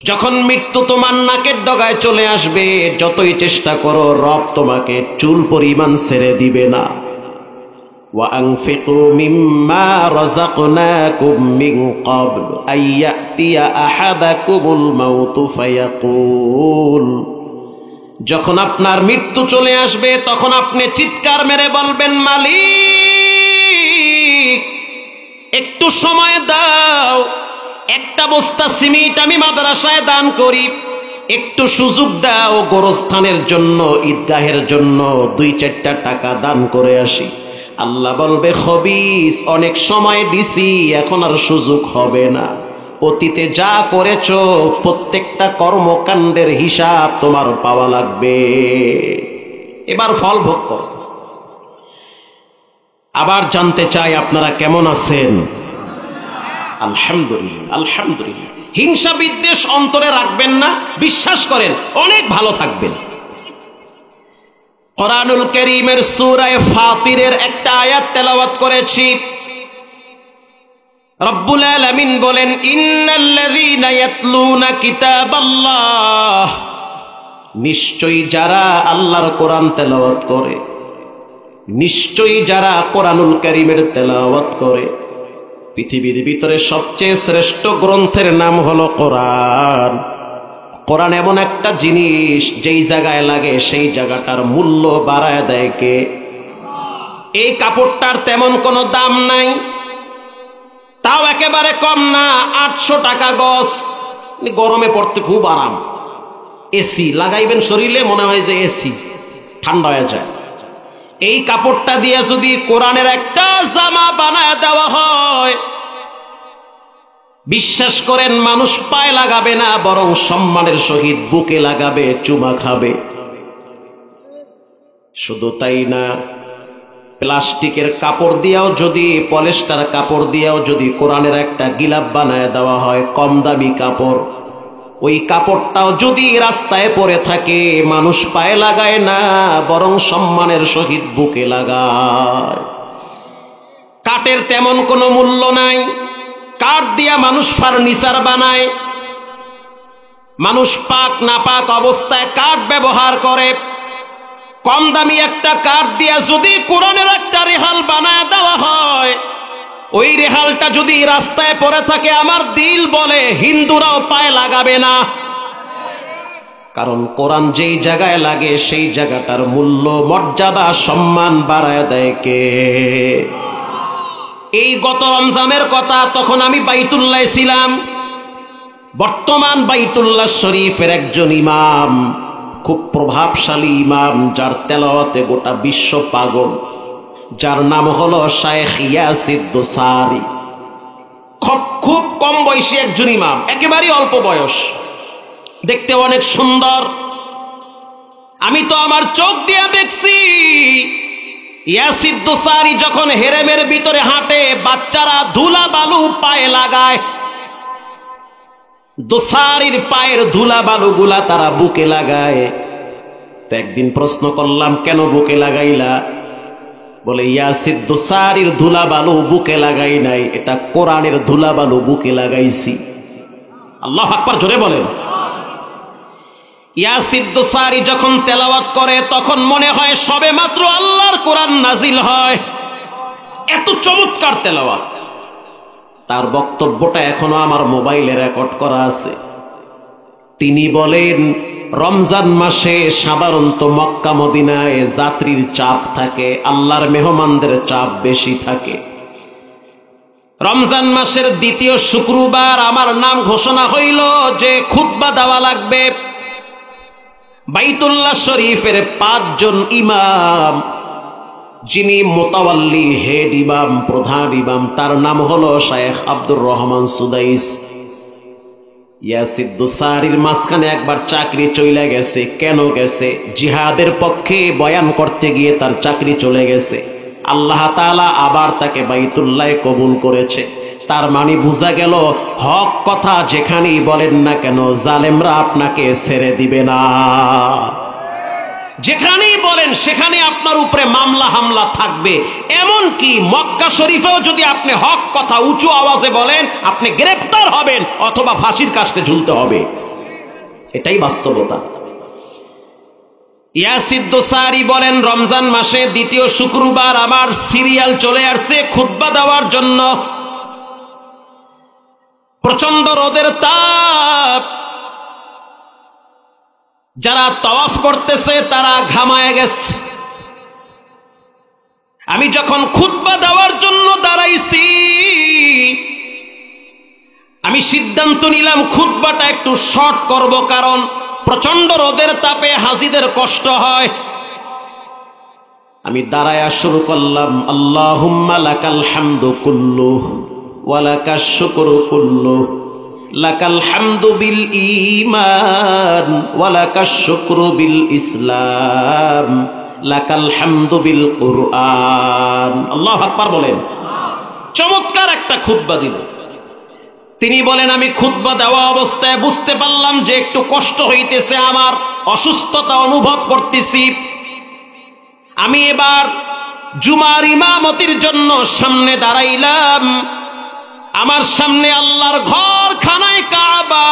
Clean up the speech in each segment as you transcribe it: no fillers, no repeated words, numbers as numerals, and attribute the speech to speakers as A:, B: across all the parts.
A: যখন মৃত্যু তোমার নাকের ডগায় চলে আসবে, যতই চেষ্টা করো রব তোমাকে চুল পরিমাণ ছেড়ে দিবে না। وأنفقوا مما رزقناكم من قبل أن يأتي أحدكم الموت فيقول, যখন আপনার মৃত্যু চলে আসবে তখন আপনি চিৎকার মেরে বলবেন, মালিক একটু সময় দাও, একটা বস্তা সিমেন্ট আমি মাদ্রাসায় দান করি, একটু সুযোগ দাও গোরস্থানের জন্য, ঈদগাহের জন্য 2-4 টাকা দান করে আসি। আল্লাহ বলবে, খবিস অনেক সময় দিছি, এখন আর সুযোগ হবে না। অতীতে যা করেছো প্রত্যেকটা কর্মকাণ্ডের হিসাব তোমার পাওয়া লাগবে, এবার ফল ভোগ করো। আবার জানতে চাই আপনারা কেমন আছেন? আলহামদুলিল্লাহ, আলহামদুলিল্লাহ। হিংসা বিদ্বেষ অন্তরে রাখবেন না, বিশ্বাস করেন অনেক ভালো থাকবেন। কোরআনুল কারীমের সূরা ফাতিরের একটা আয়াত তেলাওয়াত করেছি। রব্বুল আলামিন বলেন, ইন্নাল্লাযীনা ইয়াতলুনা কিতাবাল্লাহ, নিশ্চয়ই যারা আল্লাহর কোরআন তেলাওয়াত করে, নিশ্চয়ই যারা কোরআনুল কারীমের তেলাওয়াত করে। পৃথিবীর ভিতরে সবচেয়ে শ্রেষ্ঠ গ্রন্থের নাম হলো কোরআন। কোরআন এমন একটা জিনিস, যেই জায়গায় লাগে সেই জায়গাটার মূল্য বাড়ায় দেয় কে? এই কাপড়টার তেমন কোনো দাম নাই, তাও একেবারে কম না, 800 টাকা গজ। গরমে পড়তে খুব আরাম, এসি লাগাইবেন শরীরে, মনে হয় যে এসি, ঠান্ডা হয়ে যায়। এই কাপড়টা দিয়ে যদি কোরআনের একটা জামা বানায় দেওয়া হয়, বিশ্বাস করেন মানুষ পায়ে লাগাবে না, বরং সম্মানের সহিত বুকে লাগাবে, চুমা খাবে। শুধু তাই না, প্লাস্টিকের কাপড় দিয়েও যদি, পলিস্টার কাপড় দিয়েও যদি কোরআনের একটা গিলাপ বানায় দেওয়া হয়, কম দামি কাপড়, ওই কাপড়টাও যদি রাস্তায় পড়ে থাকে, মানুষ পায়ে লাগায় না, বরং সম্মানের সহিত বুকে লাগায়। কাঠের তেমন কোনো মূল্য নাই, কাঠ দিয়া মানুষ ফার্নিচার বানায়, মানুষ পাক না পাক অবস্থায় কাঠ ব্যবহার করে। কম দামি একটা কাঠ দিয়া যদি কোরআনের একটা রেহাল বানায় দেওয়া হয়, ওই রেহালটা যদি রাস্তায় পড়ে থাকে, আমার দিল বলে হিন্দুরাও পায়ে লাগাবে না। কারণ কোরআন যেই জায়গায় লাগে সেই জায়গাটার মূল্য, মর্যাদা, সম্মান বাড়ায় দেয় কে? এই গত রমজানের কথা, তখন আমি বাইতুল্লাহ ছিলাম। বর্তমান বাইতুল্লাহ শরীফের একজন ইমাম, খুব প্রভাবশালী ইমাম, যার তেলাওয়াতে গোটা বিশ্ব পাগল, যার নাম হলো শায়েখ ইয়াসির দোসারি। খুব কম বয়সী একজন ইমাম, একেবারেই অল্প বয়স, দেখতে অনেক সুন্দর। আমি তো আমার চোখ দিয়ে দেখছি, ইয়াসির দোসারি যখন হেরেমের ভিতরে হাঁটে, বাচ্চারা ধুলা বালু পায়ে লাগায়, দোসারির পায়ের ধুলা বালু গুলা তারা বুকে লাগায়। তো একদিন প্রশ্ন করলাম, কেন বুকে লাগাইলা? বলে, ইয়াসির দোসারির ধুলা বালু বুকে লাগাই নাই, এটা কোরআনের ধুলা বালু বুকে লাগাইছি। আল্লাহু আকবার, জোরে বলেন। ইয়াসির দোসারি যখন তেলাওয়াত করে, তখন মনে হয় সবে মাত্র আল্লাহর কোরআন নাজিল হয়, এত চমৎকার তেলাওয়াত। তার বক্তব্যটা এখনো আমার মোবাইলে রেকর্ড করা আছে। তিনি বলেন, রমজান মাসে সাধারণত মক্কা মদিনায় যাত্রীর চাপ থাকে, আল্লাহর মেহমানদের চাপ বেশি থাকে। রমজান মাসের দ্বিতীয় শুক্রবার আমার নাম ঘোষণা হইল যে খুতবা দেওয়া লাগবে। বাইতুল্লাহ শরীফের 5 জন ইমাম, যিনি মোতাওয়াল্লি, হেড ইমাম, প্রধান ইমাম, তার নাম হলো শায়েখ আব্দুর রহমান সুদাইস। ইয়াসির দোসারির মাঝখানে একবার চাকরি চলে গেছে। কেন গেছে? জিহাদের পক্ষে বয়ান করতে গিয়ে তার চাকরি চলে গেছে। আল্লাহ তাআলা আবার তাকে বাইতুল্লাহ কবুল করেছে। তার মানে বোঝা গেল, হক কথা যেখানেই বলেন না কেন, জালেমরা আপনাকে ছেড়ে দিবে না। যেখানেই বলেন সেখানে আপনার উপরে মামলা হামলা থাকবে। এমন কি মক্কা শরীফেও যদি আপনি হক কথা উঁচু আওয়াজে বলেন, আপনি গ্রেফতার হবেন অথবা ফাঁসির কাস্টে ঝুলতে হবে। এটাই বাস্তবতা। ইয়াসিদ দোসারি বলেন, রমজান মাসে দ্বিতীয় শুক্রবার আমার সিরিয়াল চলে আসছে খুতবা দেওয়ার জন্য। প্রচন্ড রোদের তাপ, যারা তাওয়াফ করতেছে তারা ঘামায় গেছে। আমি যখন খুতবা দেওয়ার জন্য দাঁড়াইছি, আমি সিদ্ধান্ত নিলাম খুতবাটা একটু শর্ট করব, কারণ প্রচন্ড রোদের তাপে হাজীদের কষ্ট হয়। আমি দাঁড়ায়া শুরু করলাম, আল্লাহুম্মা লাকাল হামদু কুল্লু ওয়া লাকাশ শুকরু কুল্লু, লাকাল হামদু বিল ঈমান ওয়া লাকাশ শুকরু বিল ইসলাম, লাকাল হামদু বিল কুরআন। আল্লাহু আকবার বলেন। চমৎকার একটা খুতবা দিল। তিনি বলেন, আমি খুতবা দেওয়া অবস্থায় বুঝতে পারলাম যে একটু কষ্ট হইতেছে, আমার অসুস্থতা অনুভব করতেছি। আমি এবার জুমার ইমামতির জন্য সামনে দাঁড়াইলাম। আমার সামনে আল্লাহর ঘর খানায় কাবা,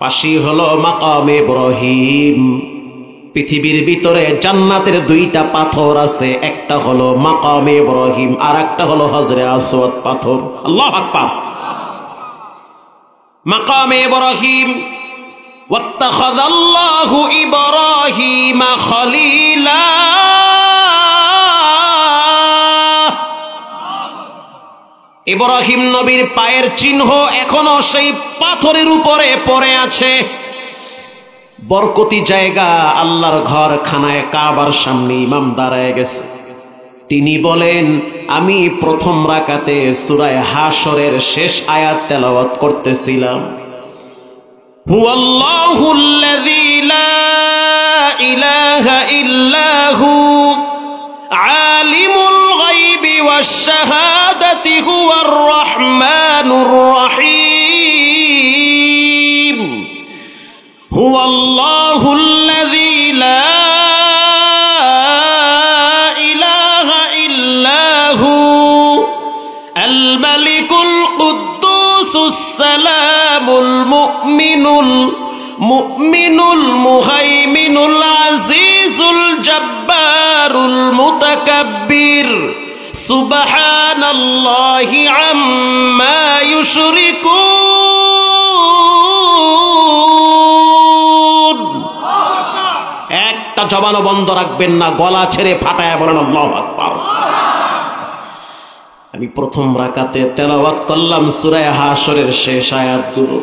A: পাশে হলো মাকামে ইব্রাহিম। পৃথিবীর ভিতরে জান্নাতের দুইটা পাথর আছে, একটা হলো মাকামে ইব্রাহিম আর একটা হলো হজরে আসওয়াদ পাথর। আল্লাহু আকবার। মাকামে ইব্রাহিম, ওয়াত্তাখাযাল্লাহু ইব্রাহিমা খলীলা, ইব্রাহিম নবীর পায়ের চিহ্ন এখনো সেই পাথরের উপরে পড়ে আছে। বরকতি জায়গা, আল্লাহর ঘর খানায় কাবার সামনে ইমাম দাঁড়ায় গেছে। তিনি বলেন, আমি প্রথম রাকাতে সূরা হাশরের শেষ আয়াত তেলাওয়াত করতেছিলাম, হুয়াল্লাহুল্লাযী লা ইলাহা ইল্লা হু আলিমুল গায়বি ওয়াশ শাহাদাতি হুয়ার রাহমানুর রহিম, হুয়াল্লাহুল্লাযী লা ইলাহা ইল্লা হু আল মালিকুল কুদ্দুসুস সালামুল মুমিনুল মুহাইমিনুল আজিজুল জব্বারুল মুতাকাব্বির, সুবহানাল্লাহি আম্মা ইউশরিকুন। একটা জবানও বন্ধ রাখবেন না, গলা ছেড়ে ফাটায়া বলেন আল্লাহু আকবার। আমি প্রথম রাকাতে তেলাওয়াত করলাম সূরা হাশরের শেষ আয়াতগুলো।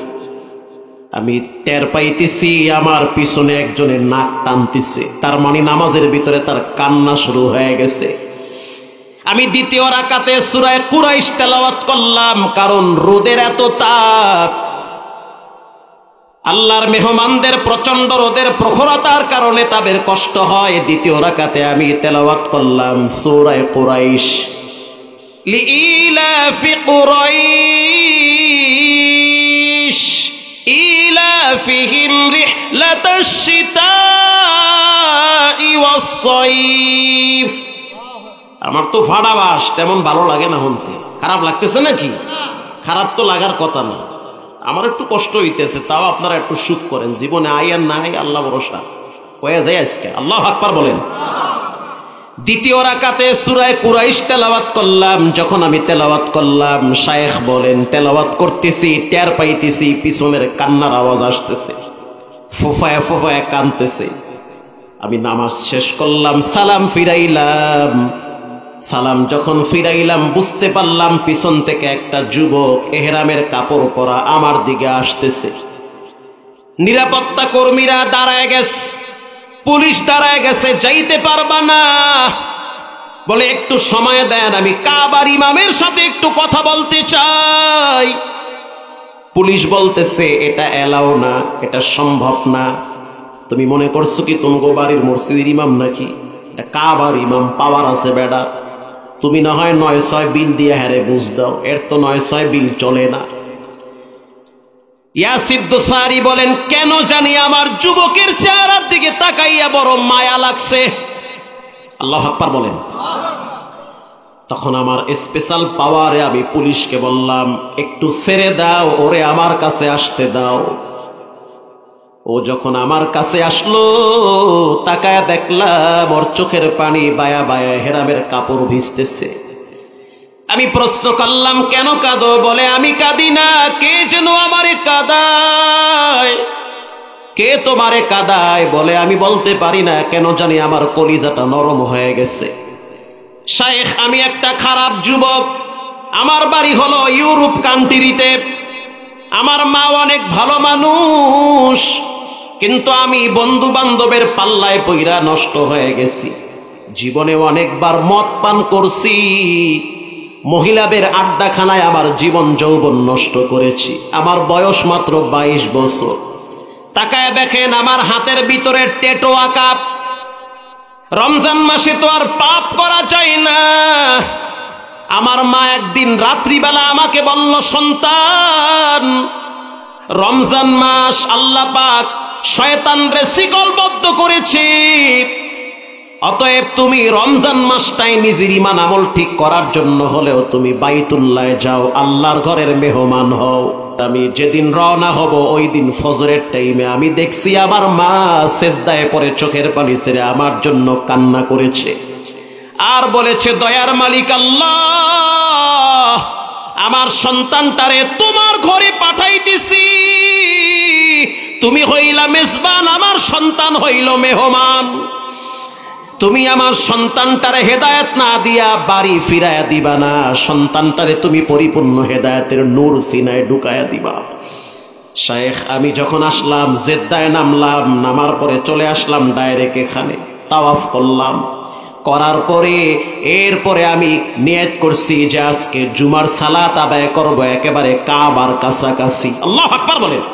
A: আমি টের পাইতেছি আমার পিছনে একজনের নাক টানতেছে, তার মানে নামাজের ভিতরে তার কান্না শুরু হয়ে গেছে। আমি দ্বিতীয় রাকাতে সূরা কুরাইশ তেলাওয়াত করলাম, কারণ রোদের এত তাপ, আল্লাহর মেহমানদের প্রচন্ড রোদের প্রখরতার কারণে তাদের কষ্ট হয়। দ্বিতীয় রাকাতে আমি তেলাওয়াত করলাম সূরা কুরাইশ, লিইলাফি কুরাইশ ইলাফিহিম রিহলাতাশ শিতাই ওয়াস সাইফ। আমার তো ফাড়া বাস, তেমন ভালো লাগে না শুনতে। খারাপ লাগতেছে নাকি? খারাপ তো লাগার কথা না। আমার একটু কষ্ট হইতেছে, তাও আপনারা একটু সুখ করেন। জীবনে আই আর নাই, আল্লাহ ভরসা হয়ে যায় আজকে। আল্লাহু আকবার বলেন। দ্বিতীয় রাকাতে সূরা কুরাইশ তেলাওয়াত করলাম। যখন আমি তেলাওয়াত করলাম, শায়েখ বলেন, তেলাওয়াত করতেছি, টের পাইতেছি পিছনের কান্নার আওয়াজ আসতেছে, ফুফায়া ফুফায়া কাঁদতেছে। আমি নামাজ শেষ করলাম, সালাম ফিরাইলাম। সালাম যখন ফিরাইলাম, বুঝতে পারলাম পিছন থেকে একটা যুবক এহরামের কাপড় পরা আমার দিকে আসতেছে। নিরাপত্তা কর্মীরা দাঁড়ায় গেছে, পুলিশ দাঁড়ায় গেছে, যাইতে পারবা না বলে একটু সময় দেন, আমি কাবার ইমামের সাথে একটু কথা বলতে চাই। পুলিশ বলতেছে, এটা এলাও না, এটা সম্ভব না। তুমি মনে করছো কি তোমাগো বাড়ির মসজিদের ইমাম নাকি? এটা কাবার ইমাম, পাওয়ার আছে বেডা। তুমি না হয় 9-6 বিল দিয়ে হারে বুঝ দাও, এর তো 9-6 বিল চলে না। ইয়াসিদ দোসারি বলেন, কেন জানি আমার যুবকের চেহারার দিকে তাকাইয়া বড় মায়া লাগছে। আল্লাহু আকবার বলেন। তখন আমার স্পেশাল পাওয়ারে আমি পুলিশকে বললাম, একটু ছেড়ে দাও ওরে, আমার কাছে আসতে দাও। ও যখন আমার কাছে আসলো, তাকায় দেখলাম ওর চোখের পানি বায়া বায়া হেরামের কাপড় ভিজতেছে। আমি প্রশ্ন করলাম, কেন কাঁদো? বলে, আমি কাঁদি না, কে যেন আমারে কাঁদায়। কে তোমারে কাঁদায়? বলে, আমি বলতে পারি না, কেন জানি আমার কলিজাটা নরম হয়ে গেছে। শায়েখ, আমি একটা খারাপ যুবক, আমার বাড়ি হলো ইউরোপ কান্ট্রিতে, আমার মা অনেক ভালো মানুষ, কিন্তু আমি বন্ধু বান্ধবের পাল্লায় পইরা নষ্ট হয়ে গেছি। জীবনে অনেকবার মদ পান করছি, মহিলাদের আড্ডাখানায় আমার জীবন যৌবন নষ্ট করেছি। আমার বয়স মাত্র 22 বছর। তাকায় দেখেন আমার হাতের ভিতরে ট্যাটু আঁকা। রমজান মাসে তো আর পাপ করা যায় না। আমার মা একদিন রাত্রিবেলা আমাকে বলল, সন্তান, রমজান মাস আল্লাহ পাক শয়তানরে শিকলবদ্ধ করেছে, অতএব তুমি রমজান মাসটাই নিজের ঈমান আমল ঠিক করার জন্য হলেও তুমি বাইতুল্লাহ যাও, আল্লাহর ঘরের মেহমান হও। আমি যেদিন রওনা হব ওই দিন ফজরের টাইমে আমি দেখছি আমার মা সেজদায় পড়ে চোখের পানি ছেড়ে আমার জন্য কান্না করেছে আর বলেছে, দয়ার মালিক আল্লাহ, আমার সন্তানটারে তোমার ঘরে পাঠাইতেছি, তুমি হইলা মেজবান, আমার সন্তান হইল মেহমান। তুমি আমার সন্তানটারে হেদায়েত না দিয়া বাড়ি ফিরাইয়া দিবা না, সন্তানটারে তুমি পরিপূর্ণ হেদায়েতের নূর সিনায় ঢুকাইয়া দিবা। শায়েখ, আমি যখন আসলাম জেদ্দায় নামলাম, নামার পরে চলে আসলাম ডাইরেক্ট এখানে, তাওয়াফ করলাম। করার পরে এরপরে আমি নিয়ত করছি যে আজকে জুমার সালাত আদায় করব একেবারে কাবার কাছাকাছি। আল্লাহু আকবার বলেন।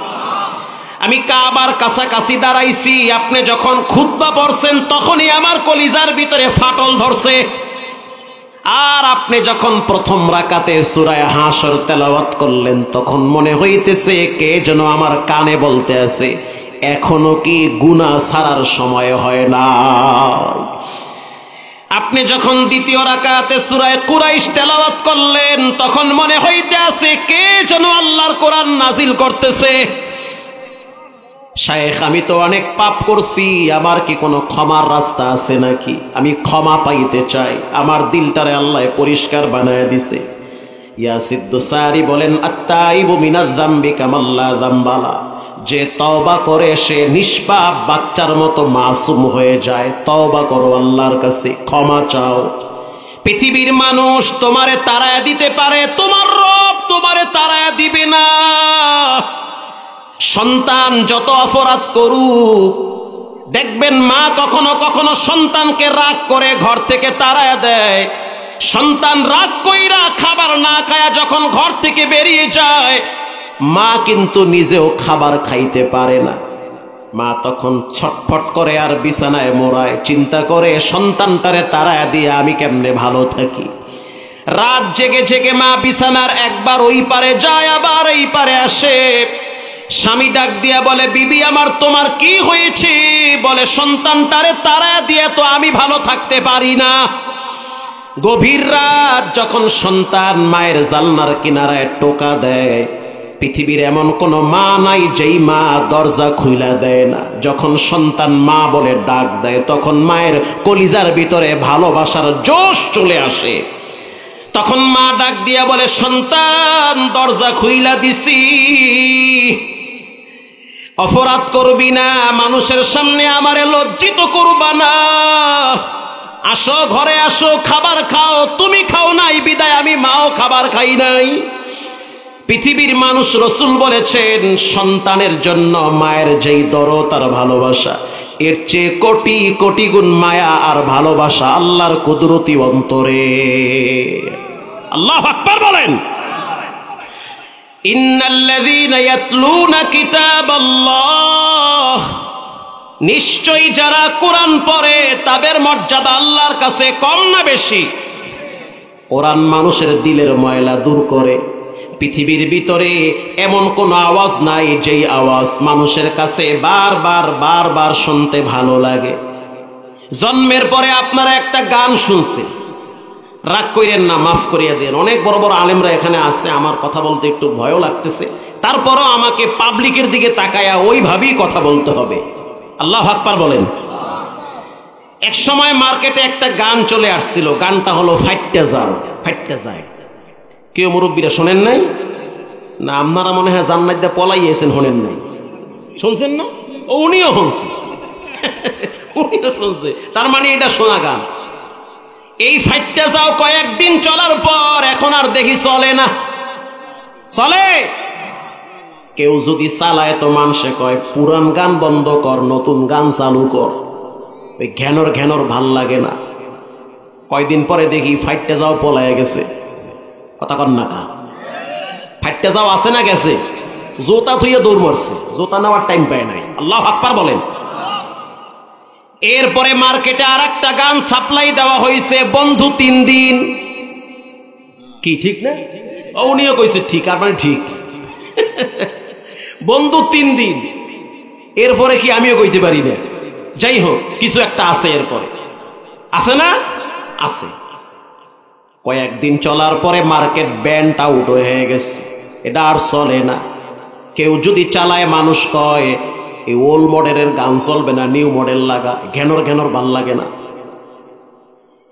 A: আমি কাবার কাছাকাছি দাঁড়াইছি। আপনি যখন খুতবা পড়ছেন তখনই আমার কলিজার ভিতরে ফাটল ধরছে। আর আপনি যখন প্রথম রাকাতে সূরা হাশর তেলাওয়াত করলেন তখন মনে হইতেছে কে যেন আমার কানে বলতে আছে, এখনো কি গুনাহ ছাড়ার সময় হয় না? আপনি যখন দ্বিতীয় রাকাতে সূরা কুরাইশ তেলাওয়াত করলেন তখন মনে হইতে আছে কে যেন আল্লাহর কোরআন নাজিল করতেছে। শায়েখ, আমি তো অনেক পাপ করছি, আমার কি কোনো ক্ষমার রাস্তা আছে নাকি? আমি ক্ষমা পাইতে চাই। আমার দিলটারে আল্লাহ পরিষ্কার বানায় দিছে। ইয়াসিদ দোসারি বলেন, আত্তাইবু মিনাজ যামবি কামাল্লা যামবালা, যে তওবা করে সে নিষ্পাপ বাচ্চার মতো মাসুম হয়ে যায়। তওবা করো, আল্লাহর কাছে ক্ষমা চাও। পৃথিবীর মানুষ তোমারে তাড়ায়া দিতে পারে, তোমার রব তোমারে তাড়ায়া দিবে না। সন্তান যত অপরাধ করুক, দেখবেন মা কখনো কখনো সন্তানকে রাগ করে ঘর থেকে তাড়ায়া দেয়। সন্তান রাগ কইরা খাবার না খায়া যখন ঘর থেকে বেরিয়ে যায়, মা কিন্তু নিজেও খাবার খাইতে পারে না। মা তখন ছটফট করে আর বিছানায় মোড়ায়, চিন্তা করে সন্তানটারে তাড়ায়া দিয়ে আমি কেমনে ভালো থাকি। রাত জেগে জেগে মা বিছানার একবার ওই পারে যায়, আবার এই পারে আসে। স্বামী ডাক দিয়া বলে, বিবি আমার তোমার কি হয়েছে? বলে, সন্তানটারে তাড়ায়া দিয়ে তো আমি ভালো থাকতে পারি না। গভীর রাত যখন সন্তান মায়ের জানলার কিনারায় টোকা দেয়, পৃথিবীর এমন কোন মা নাই যেই মা দরজা খুইলা দেয় না। যখন সন্তান মা বলে ডাক দেয় তখন মায়ের কলিজার ভিতরে ভালোবাসার জোশ চলে আসে। তখন মা ডাক দিয়া বলে, সন্তান দরজা খুইলা দিছি, অপরাধ করবি না, মানুষের সামনে আমারে লজ্জিত করবা না, আসো ঘরে আসো, খাবার খাও। তুমি খাও নাই বিদায় আমি মাও খাবার খাই নাই। পৃথিবীর মানুষ, রসুল বলেছেন, সন্তানের জন্য মায়ের যেই দরদ আর ভালোবাসা, এর চেয়ে কোটি কোটি গুণ মায়া আর ভালোবাসা আল্লাহর কুদরতি অন্তরে। আল্লাহু আকবার বলেন। ইন্নাল্লাযীনা ইয়াতলুনা কিতাবাল্লাহ, নিশ্চয়ই যারা কোরআন পড়ে তাদের মর্যাদা আল্লাহর কাছে কম না বেশি? কোরআন মানুষের দিলের ময়লা দূর করে। পৃথিবীর ভিতরে এমন কোন আওয়াজ নাই যেই আওয়াজ মানুষের কাছে বারবার বারবার শুনতে ভালো লাগে। জন্মের পরে আপনারা একটা গান শুনছেন, রাগ কইরেন না, মাফ করিয়া দেন। অনেক বড় বড় আলেমরা এখানে আছে, আমার কথা বলতে একটু ভয়ও লাগতেছে, তারপরও আমাকে পাবলিকের দিকে তাকায়া ওইভাবেই কথা বলতে হবে। আল্লাহু আকবার বলেন। এক সময় মার্কেটে একটা গান চলে আসছিল, গানটা হলো ফাইটটা যাও ফাইটটা যায়। কেউ মুরব্বীরা শোনেন নাই? না, আপনারা মনে হয় জান্নাত দিয়ে পলাইয়েছেন, শোনেন নাই? শুনছেন না? ও উনিও শুনছে, উনিও শুনছে, তার মানে এটা শোনা গান। এই ফাইটটা যাও কয়েকদিন চলার পর এখন আর দেখি চলে না। চলে? কেউ যদি চালায় তো মানুষে কয় পুরান গান বন্ধ কর, নতুন গান চালু কর। ওই ঘ্যানর ঘ্যানর ভাল লাগে না। কয়দিন পরে দেখি ফাইটটা যাও পলায় গেছে। কথা কন না কা? ফাইটটা যাও আছে না গেছে? জোতা থুইয়া দৌড় মারছে, জোতা নেওয়ার টাইম পায় নাই। আল্লাহু আকবার বলেন। এরপরে মার্কেটে আর একটা গান সাপ্লাই দেওয়া হয়েছে, বন্ধু 3 দিন। কি ঠিক না? উনিও কইছে ঠিক, আর মানে ঠিক। বন্ধু 3 দিন। এরপরে কি আমিও কইতে পারি না? যাই হোক, কিছু একটা আছে এরপরে, আছে না? আছে। কয়েকদিন চলার পরে মার্কেট ব্যান্ড আউট হয়ে গেছে, এটা আর চলে না। কেউ যদি চালায় মানুষ কয় এই ওল্ড মডেলের গান চলবে না, নিউ মডেল লাগা, ঘ্যানর ঘ্যানর ভাল লাগে না।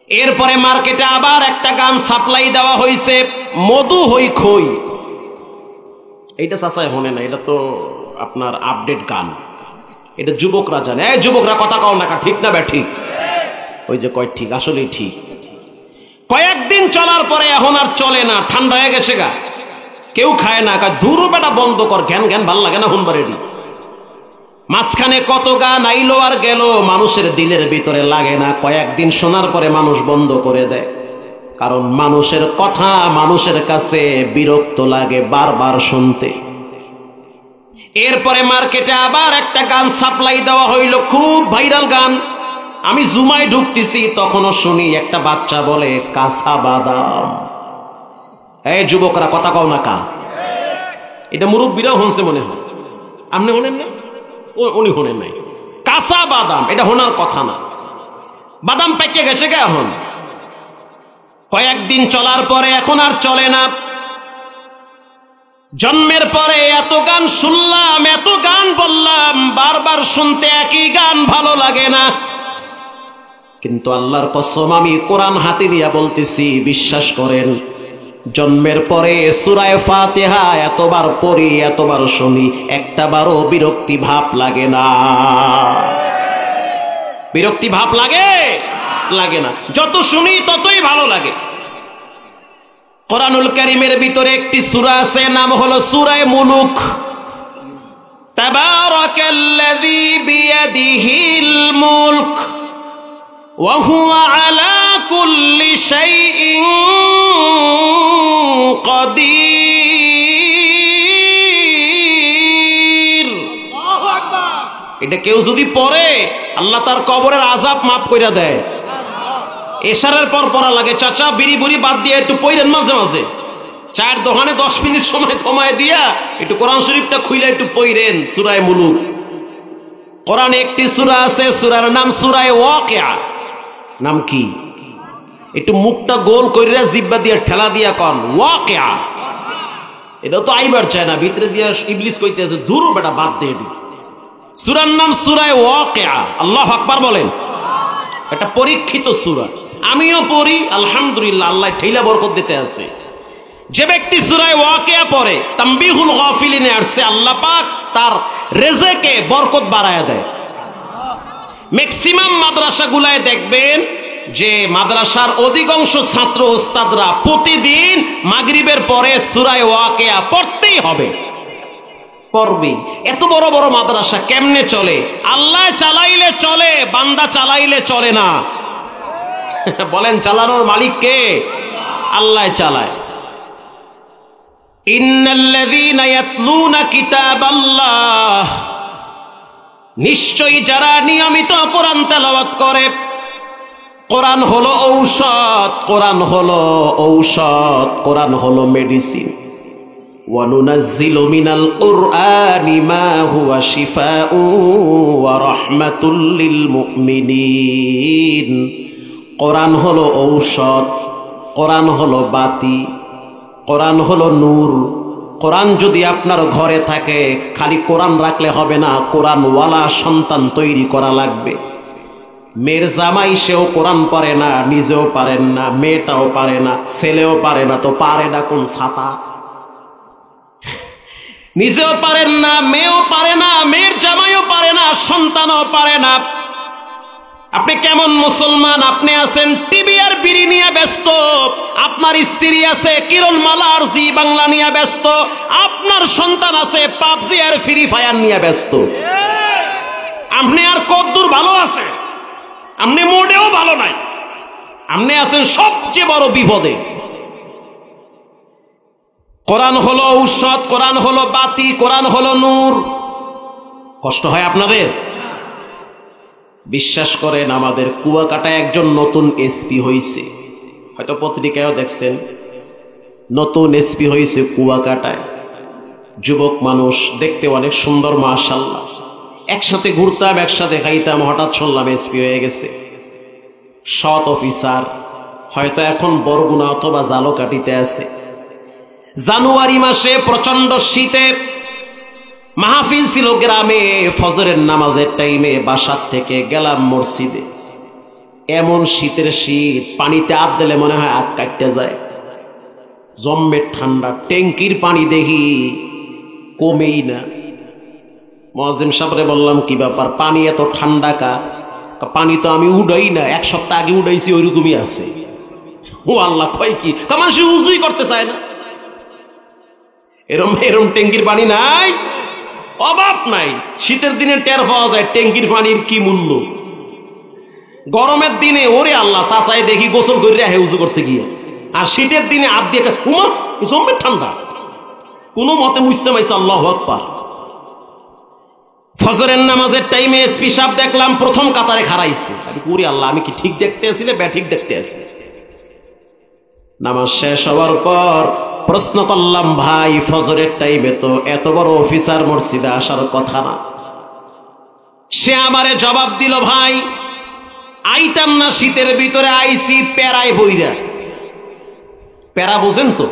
A: এরপরে মার্কেটে আবার একটা গান সাপ্লাই দেওয়া হয়েছে, মধু হই খই। এইটা চাচাই হনে না, এটা তো আপনার আপডেট গান, এটা যুবকরা জানে। এই যুবকরা কথা কও না, ঠিক না বে? ঠিক। ওই যে কয় ঠিক, আসলেই ঠিক। কয়েকদিন চলার পরে এখন আর চলে না, ঠান্ডা হয়ে গেছে গা, কেউ খায় না। ধুরু বেটা বন্ধ কর, ঘ্যান ঘ্যান ভাল লাগে না হুনবারেরই। মাঝখানে কত গান আইলো আর গেল, মানুষের দিলের ভিতরে লাগে না। কয়েকদিন শোনার পরে মানুষ বন্ধ করে দেয়, কারণ মানুষের কথা মানুষের কাছে বিরক্ত লাগে বারবার শুনতে। এরপরে মার্কেটে আবার একটা গান সাপ্লাই দেওয়া হইল, খুব ভাইরাল গান। আমি জুমায় ঢুকতেছি, তখনও শুনি একটা বাচ্চা বলে কাঁচা বাদাম। এই যুবকরা কথা কও না কা? এটা মুরব্বীরাও শুনছে মনে হয়, আপনি শোনেন না? উনি শোনেন নাই। কাঁচা বাদাম, এটা শোনার কথা না। বাদাম পেকে গেছে কে এখন? কয়েকদিন চলার পরে এখন আর চলে না। জন্মের পরে এত গান শুনলাম, এত গান বললাম, বারবার শুনতে একই গান ভালো লাগে না। কিন্তু আল্লাহর কসম, আমি কোরআন হাতে নিয়ে বলতেছি, বিশ্বাস করেন, জন্মের পরে সূরা ফাতিহা এতবার পড়ি, এতবার শুনি, একটা বারও বিরক্তি ভাব লাগে না। বিরক্তি ভাব লাগে? লাগে না। যত শুনি ততই ভালো লাগে। কোরআনুল কারীমের ভিতরে একটি সূরা আছে, নাম হলো সূরা মুলুক। তাবারাকাল্লাযী বিয়াদিহিল মুলক ওয়া হুয়া আলা কুল্লি শাইইন কাদির। আল্লাহু আকবার। এটা কেউ যদি পড়ে, আল্লাহ তার কবরের আযাব মাফ কইরা দেয়। এশারের পর পড়া লাগে। চাচা বিড়ি বুড়ি বাদ দিয়ে একটু পড়েন মাঝে মাঝে, চায়ের দোকানে 10 মিনিট সময় কমায় দিয়া একটু কোরআন শরীফটা খুইলে একটু পড়েন। সূরা মুলুক, কোরআনে একটি সূরা আছে, সূরার নাম সূরা ওয়াকিয়া। নাম কি? একটু মুখটা গোল কইরা জিহ্বা দিয়ে ঠেলা দিয়া কন ওয়াকিয়া। এটা তো আইবার চায় না, ভিতরে দিয়া ইবলিস কইতেছে দূর বেটা বাদ দে। সূরার নাম সূরা ওয়াকিয়া। আল্লাহু আকবার বলেন। এটা পরীক্ষিত সূরা, আমিও পড়ি, আলহামদুলিল্লাহ, আল্লাহ ঠেলা বরকত দিতে আছে। যে ব্যক্তি সূরা ওয়াকিয়া পড়ে, তানবিহুল গাফিলিনে আসছে, আল্লাহ পাক তার রিজকে বরকত বাড়ায়া দেয়। ম্যাক্সিমাম মাদ্রাসাগুলায় দেখবেন যে মাদ্রাসার অধিকাংশ ছাত্র ওস্তাদরা প্রতিদিন মাগরিবের পরে সূরা ওয়াকিয়া পড়তেই হবে, পড়বে। এত বড় বড় মাদ্রাসা কেমনে চলে? আল্লাহ চালাইলে চলে, বান্দা চালাইলে চলে না। বলেন চালানোর মালিক কে? আল্লাহ চালায়। ইন্নাল্লাযীনা ইয়াতলুনা কিতাবাল্লাহ, নিশ্চয়ই যারা নিয়মিত কোরআন তেলাওয়াত করে। কোরআন হলো ঔষধ, কোরআন হলো ঔষধ, কোরআন হলো মেডিসিন। ওয়া নুনাজ্জিলু মিনাল কুরআনি মা হুয়া শিফাউ ওয়া রাহমাতুল লিল মুমিনিন। কোরআন হলো ঔষধ, কোরআন হলো বাতি, কোরআন হলো নূর। কোরআন যদি আপনার ঘরে থাকে, খালি কোরআন রাখলে হবে না, কোরআনওয়ালা সন্তান তৈরি করা লাগবে। মেয়ের জামাই সেও কোরআন পড়ে না, নিজেও পারেন না, মেয়েটাও পারে না, ছেলেও পারে না, তো পারে না কোন ছাতা? নিজেও পারেন না, মেয়েও পারে না, মেয়ের জামাইও পারে না, সন্তানও পারে না। আপনি কেমন মুসলমান? আপনি আছেন টিভি আর বিড়ি নিয়ে ব্যস্ত, আপনার স্ত্রী আছে কিরণমালা আর জি বাংলা নিয়ে ব্যস্ত, আপনার সন্তান আছে পাবজি আর ফ্রি ফায়ার নিয়ে ব্যস্ত। আপনি আর কতদূর ভালো আছে? আপনি মোটেও ভালো নাই, আপনি আছেন সবচেয়ে বড় বিপদে। কোরআন হলো ঔষধ, কোরআন হলো বাতি, কোরআন হলো নূর। কষ্ট হয় আপনাদের? বিশ্বাস করেন, আমাদের কুয়াকাটায় একজন নতুন এসপি হয়েছে, হয়তো পত্রিকায়ও দেখছেন, নতুন এসপি হয়েছে কুয়াকাটায়। যুবক মানুষ, দেখতে অনেক সুন্দর, মাশাআল্লাহ। একসাথে ঘুরতাম, একসাথে খাইতাম, হঠাৎ শুনলাম এসপি হয়ে গেছে। সৎ অফিসার, হয়তো এখন বরগুনা অথবা জালকাঠিতে আছে। জানুয়ারি মাসে প্রচন্ড শীতে মাহফিল ছিল গ্রামে, ফজরের নামাজের টাইমে বাসার থেকে গেলাম মসজিদে। এমন শীতের শীত, পানিতে হাত দিলে মনে হয় হাত কাটতে যায়, জম্মের ঠান্ডা। ট্যাঙ্কির পানি দেখি কমেই না। মুয়াজ্জিম সাহেবরে বললাম, কি ব্যাপার, পানি এত ঠান্ডা কা? পানি তো আমি উড়াই না, এক সপ্তাহ আগে উড়াইছি, ওইরকমই আছে। ও আল্লাহ, কয় কি? মানুষ উজুই করতে চায় না। এরম এরম ট্যাঙ্কির পানি নাই, অভাব নাই। শীতের দিনে টের পাওয়া যায় ট্যাঙ্কির পানির কি মূল্য। গরমের দিনে ওরে আল্লাহ, চাচাই দেখি গোসল করে রেখে উজু করতে গিয়ে, আর শীতের দিনে হাত দিয়ে জম্মের ঠান্ডা, কোনো মতে মুছতে মাইছে। আল্লাহু আকবার। ফজরের নামাজের টাইমে এসপি সাহেব দেখলাম প্রথম কাতারে খাড়াইছে। ওরে আল্লাহ, আমি কি ঠিক দেখতে আসি না ব্যাঠিক দেখতে আসি? নামাজ শেষ হওয়ার পর প্রশ্ন করলাম, ভাই ফজরের টাইমে তো এত বড় অফিসার মসজিদে আসার কথা না। সে আমারে জবাব দিল, ভাই আইতাম না, শীতের ভিতরে আইসি প্যারায় বইরা। প্যারা বোঝেন তো?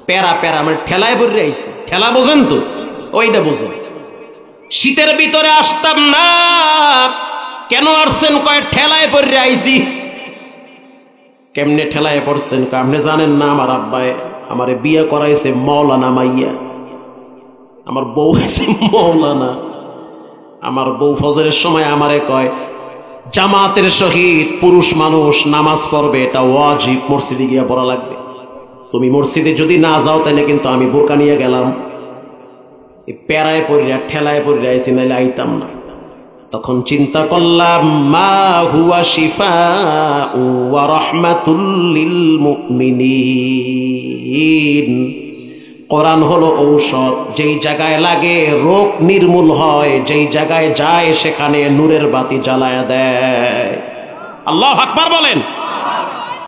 A: প্যারা প্যারা মানে ঠেলায় বইরে আইসি, ঠেলা বোঝেন তো? ওইটা বোঝেন। শীতের ভিতরে আসতাম না। কেন আসছেন? কয় ঠেলায় পড়ে আইছি। কেমনে ঠেলায় পড়ছেন? আপনি জানেন না, আমার আব্বাই আমারে বিয়ে করাইছে মাওলানা মাইয়া, আমার বউ হয়েছে মাওলানা। আমার বউ ফজরের সময় আমারে কয়, জামাতের সহিত পুরুষ মানুষ নামাজ পড়বে, এটা ওয়াজিব, মসজিদে গিয়া পড়া লাগবে। তুমি মসজিদে যদি না যাও তাহলে কিন্তু আমি বোরকা নিয়ে গেলাম। প্যারায় পড়িয়া ঠেলায় পড়িয়া আইছি, নাইলে আইতাম না। তখন চিন্তা করলাম, মা হুয়া শিফাউ ওয়া রাহমাতুল লিল মুমিনিন। কোরআন হলো ঔষধ, যেই জায়গায় লাগে রোগ নির্মূল হয়, যেই জায়গায় যায় সেখানে নূরের বাতি জ্বালায়া দেয়। আল্লাহু আকবার বলেন।